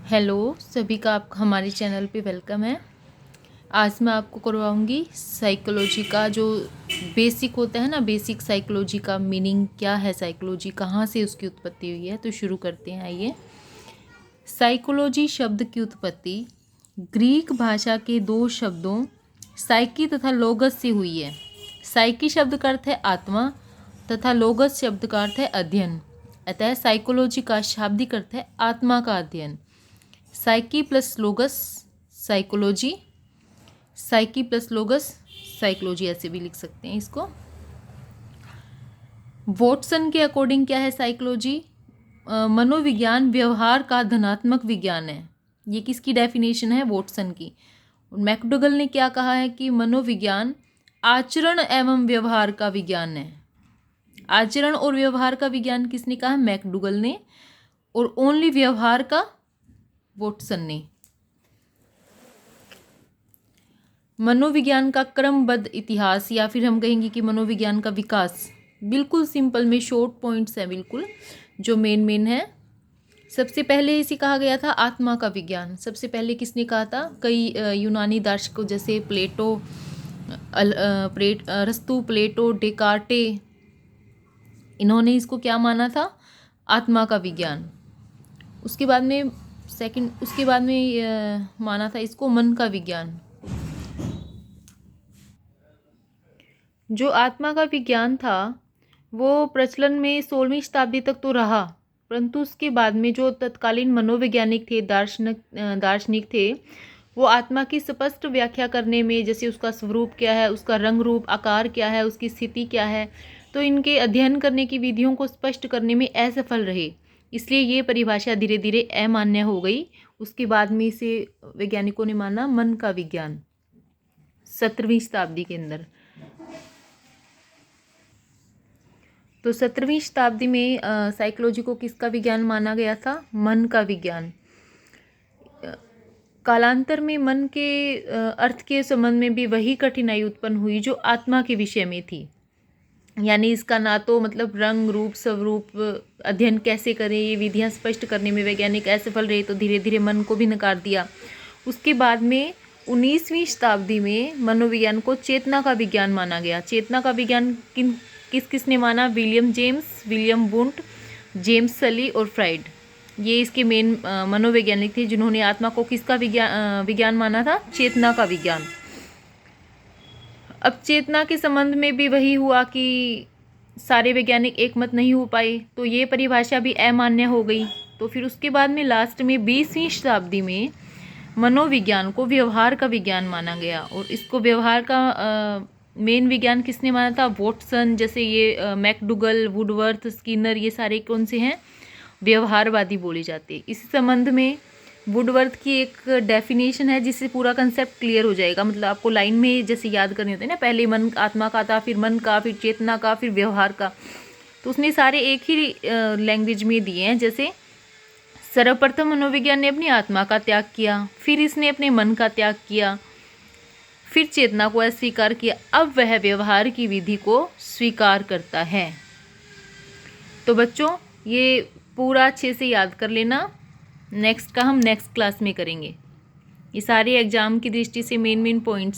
Hello सभी का आप हमारे चैनल पे वेलकम है। आज मैं आपको करवाऊंगी साइकोलॉजी का जो बेसिक होता है ना, बेसिक साइकोलॉजी का मीनिंग क्या है, साइकोलॉजी कहाँ से उसकी उत्पत्ति हुई है। तो शुरू करते हैं, आइए। साइकोलॉजी शब्द की उत्पत्ति ग्रीक भाषा के दो शब्दों साइकी तथा लोगस से हुई है। साइकी शब्द का अर्थ है आत्मा तथा लोगस शब्द का अर्थ है अध्ययन। अतः साइकोलॉजी का शाब्दिक अर्थ है आत्मा का अध्ययन। Psyche plus लोगस psychology, psyche plus लोगस psychology, ऐसे भी लिख सकते हैं इसको। वॉटसन के अकॉर्डिंग क्या है साइकोलॉजी? मनोविज्ञान व्यवहार का धनात्मक विज्ञान है। ये किसकी डेफिनेशन है? वॉटसन की। मैकडुगल ने क्या कहा है कि मनोविज्ञान आचरण एवं व्यवहार का विज्ञान है। आचरण और व्यवहार का विज्ञान किसने कहा? मैकडुगल ने। और ओनली व्यवहार का वॉटसन ने। मनोविज्ञान का क्रमबद्ध इतिहास, या फिर हम कहेंगे कि मनोविज्ञान का विकास, बिल्कुल सिंपल में शॉर्ट पॉइंट्स हैं, बिल्कुल जो मेन है। सबसे पहले इसे कहा गया था आत्मा का विज्ञान। सबसे पहले किसने कहा था? कई यूनानी दार्शनिकों जैसे प्लेटो, अरस्तु, प्लेटो, डेकार्टे, इन्होंने इसको क्या माना था? आत्मा का विज्ञान। उसके बाद में माना था इसको मन का विज्ञान। जो आत्मा का विज्ञान था वो प्रचलन में 16वीं शताब्दी तक तो रहा, परंतु उसके बाद में जो तत्कालीन मनोवैज्ञानिक थे, दार्शनिक थे, वो आत्मा की स्पष्ट व्याख्या करने में, जैसे उसका स्वरूप क्या है, उसका रंग रूप आकार क्या है, उसकी स्थिति क्या है, तो इनके अध्ययन करने की विधियों को स्पष्ट करने में असफल रहे। इसलिए ये परिभाषा धीरे धीरे अमान्य हो गई। उसके बाद में इसे वैज्ञानिकों ने माना मन का विज्ञान 17वीं शताब्दी के अंदर। तो 17वीं शताब्दी में साइकोलॉजी को किसका विज्ञान माना गया था? मन का विज्ञान। कालांतर में मन के अर्थ के संबंध में भी वही कठिनाई उत्पन्न हुई जो आत्मा के विषय में थी। यानी इसका ना तो मतलब रंग रूप स्वरूप अध्ययन कैसे करें, ये विधियां स्पष्ट करने में वैज्ञानिक असफल रहे, तो धीरे धीरे मन को भी नकार दिया। उसके बाद में 19वीं शताब्दी में मनोविज्ञान को चेतना का विज्ञान माना गया। चेतना का विज्ञान किसने माना? William James, William Wundt, James सली और फ्राइड। ये इसके मेन मनोवैज्ञानिक थे जिन्होंने आत्मा को किसका विज्ञान माना था? चेतना का विज्ञान। अब चेतना के संबंध में भी वही हुआ कि सारे वैज्ञानिक एकमत नहीं हो पाए, तो ये परिभाषा भी अमान्य हो गई। तो फिर उसके बाद में लास्ट में 20वीं शताब्दी में मनोविज्ञान को व्यवहार का विज्ञान माना गया। और इसको व्यवहार का मेन विज्ञान किसने माना था? वॉटसन, जैसे ये मैकडुगल, वुडवर्थ, स्किनर, ये सारे कौन से हैं? व्यवहारवादी बोले जाते हैं। इस संबंध में वुडवर्थ की एक डेफिनेशन है जिससे पूरा कंसेप्ट क्लियर हो जाएगा। मतलब आपको लाइन में जैसे याद करने होते हैं ना, पहले मन आत्मा का था, फिर मन का, फिर चेतना का, फिर व्यवहार का, तो उसने सारे एक ही लैंग्वेज में दिए हैं। जैसे सर्वप्रथम मनोविज्ञान ने अपनी आत्मा का त्याग किया, फिर इसने अपने मन का त्याग किया, फिर चेतना को अस्वीकार किया, अब वह व्यवहार की विधि को स्वीकार करता है। तो बच्चों ये पूरा अच्छे से याद कर लेना। नेक्स्ट का हम नेक्स्ट क्लास में करेंगे। ये सारे एग्जाम की दृष्टि से मेन पॉइंट्स हैं।